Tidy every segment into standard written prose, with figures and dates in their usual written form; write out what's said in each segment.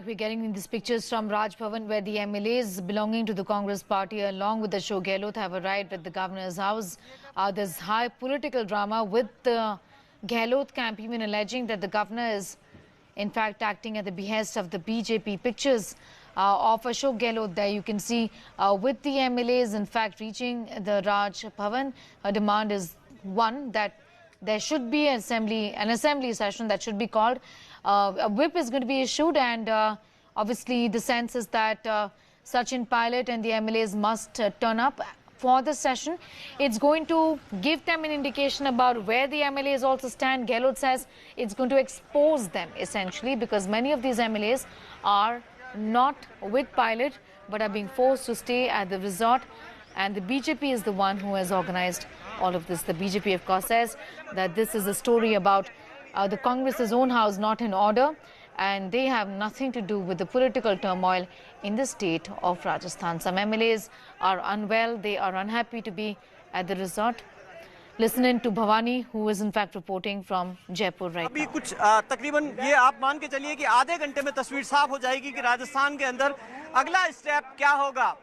We're getting these pictures from Raj Bhavan, where the MLAs belonging to the Congress party along with Ashok Gehlot have arrived at the governor's house. There's high political drama with the Gehlot camp even alleging that the governor is in fact acting at the behest of the BJP. Pictures of Ashok Gehlot there you can see with the MLAs in fact reaching the Raj Bhavan. Her demand is one, that there should be an assembly session that should be called. A whip is going to be issued, and obviously the sense is that Sachin Pilot and the MLAs must turn up for the session. It's going to give them an indication about where the MLAs also stand. Gehlot says it's going to expose them essentially, because many of these MLAs are not with Pilot but are being forced to stay at the resort, and the BJP is the one who has organized all of this. The BJP of course says that this is a story about the Congress's own house not in order, and they have nothing to do with the political turmoil in the state of Rajasthan. Some MLAs are unwell, they are unhappy to be at the resort. Listen in to Bhavani, who is in fact reporting from Jaipur right now. अभी कुछ तकरीबन ये आप मान के चलिए कि आधे घंटे में तस्वीर साफ हो जाएगी कि राजस्थान के अंदर अगला स्टेप क्या होगा।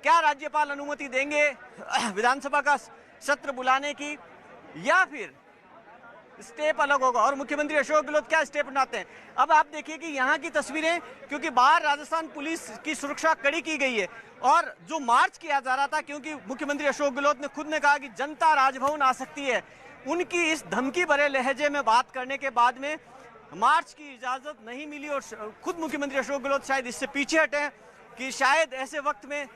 क्या राज्यपाल अनुमति देंगे विधानसभा का सत्र बुलाने की, या फिर स्टेप अलग होगा और मुख्यमंत्री अशोक गहलोत क्या स्टेप उठाते हैं। अब आप देखिए कि यहाँ की तस्वीरें, क्योंकि बाहर राजस्थान पुलिस की सुरक्षा कड़ी की गई है और जो मार्च किया जा रहा था, क्योंकि मुख्यमंत्री अशोक गहलोत ने खुद ने कहा कि जनता राजभवन आ सकती है, उनकी इस धमकी भरे लहजे में बात करने के बाद में मार्च की इजाजत नहीं मिली और खुद मुख्यमंत्री अशोक गहलोत शायद इससे पीछे हटे कि शायद ऐसे वक्त में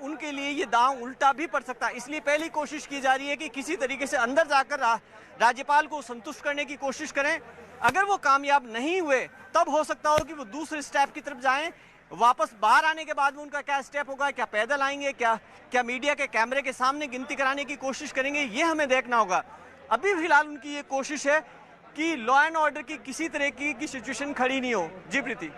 उनके लिए ये दांव उल्टा भी पड़ सकता है। इसलिए पहली कोशिश की जा रही है कि किसी तरीके से अंदर जाकर राज्यपाल को संतुष्ट करने की कोशिश करें। अगर वो कामयाब नहीं हुए तब हो सकता हो कि वो दूसरे स्टेप की तरफ जाएं। वापस बाहर आने के बाद में उनका क्या स्टेप होगा, क्या पैदल आएंगे, क्या मीडिया के कैमरे के सामने गिनती कराने की कोशिश करेंगे, ये हमें देखना होगा। अभी फिलहाल उनकी ये कोशिश है कि लॉ एंड ऑर्डर की किसी तरह की सिचुएशन खड़ी नहीं हो। जी प्रीति।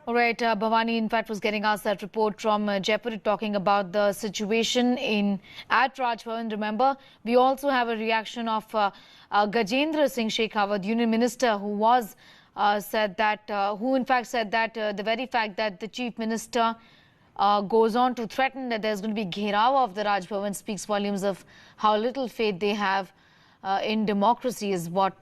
All right, Bhavani in fact was getting us that report from Jaipur talking about the situation at Raj Bhavan. Remember, we also have a reaction of Gajendra Singh Shekhawat, Union Minister, who was who in fact said that the very fact that the Chief Minister goes on to threaten that there's going to be gherav of the Raj Bhavan speaks volumes of how little faith they have in democracy, is what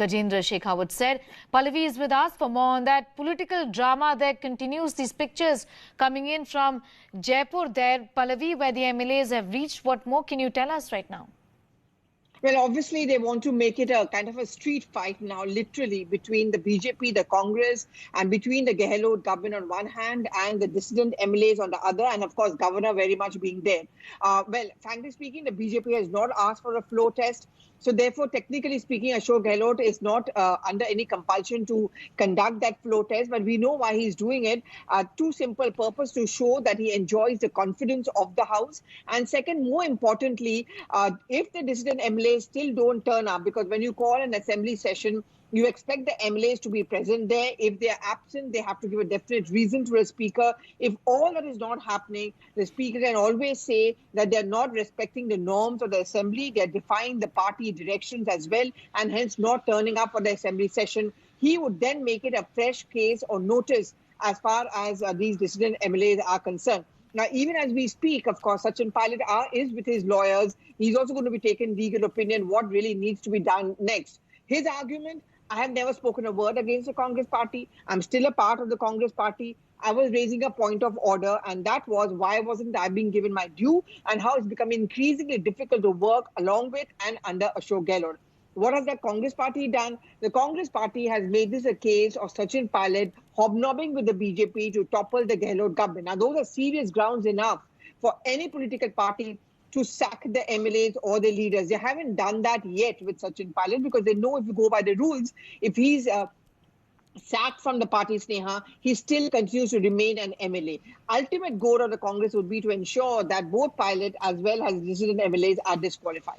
Gajendra Shekhawat said. Pallavi is with us for more on that. Political drama there continues. These pictures coming in from Jaipur there, Pallavi, where the MLAs have reached. What more can you tell us right now? Well, obviously, they want to make it a kind of a street fight now, literally, between the BJP, the Congress, and between the Gehlot government on one hand and the dissident MLAs on the other, and of course, governor very much being there. Well, frankly speaking, the BJP has not asked for a floor test. So therefore, technically speaking, Ashok Gehlot is not under any compulsion to conduct that floor test. But we know why he's doing it. Two simple purpose: to show that he enjoys the confidence of the House. And second, more importantly, if the dissident MLAs still don't turn up, because when you call an assembly session, you expect the MLAs to be present there. If they are absent, they have to give a definite reason to a speaker. If all that is not happening, the speaker can always say that they are not respecting the norms of the assembly. They are defying the party directions as well, and hence not turning up for the assembly session. He would then make it a fresh case or notice as far as these dissident MLAs are concerned. Now, even as we speak, of course, Sachin Pilot is with his lawyers. He's also going to be taking legal opinion what really needs to be done next. His argument: I have never spoken a word against the Congress party. I'm still a part of the Congress party. I was raising a point of order, and that was why wasn't I being given my due, and how it's becoming increasingly difficult to work along with and under Ashok Gehlot. What has the Congress party done? The Congress party has made this a case of Sachin Pilot hobnobbing with the BJP to topple the Gehlot government. Now, those are serious grounds enough for any political party to sack the MLAs or the leaders. They haven't done that yet with Sachin Pilot, because they know if you go by the rules, if he's sacked from the party Sneha, he still continues to remain an MLA. Ultimate goal of the Congress would be to ensure that both Pilot as well as dissident MLAs are disqualified.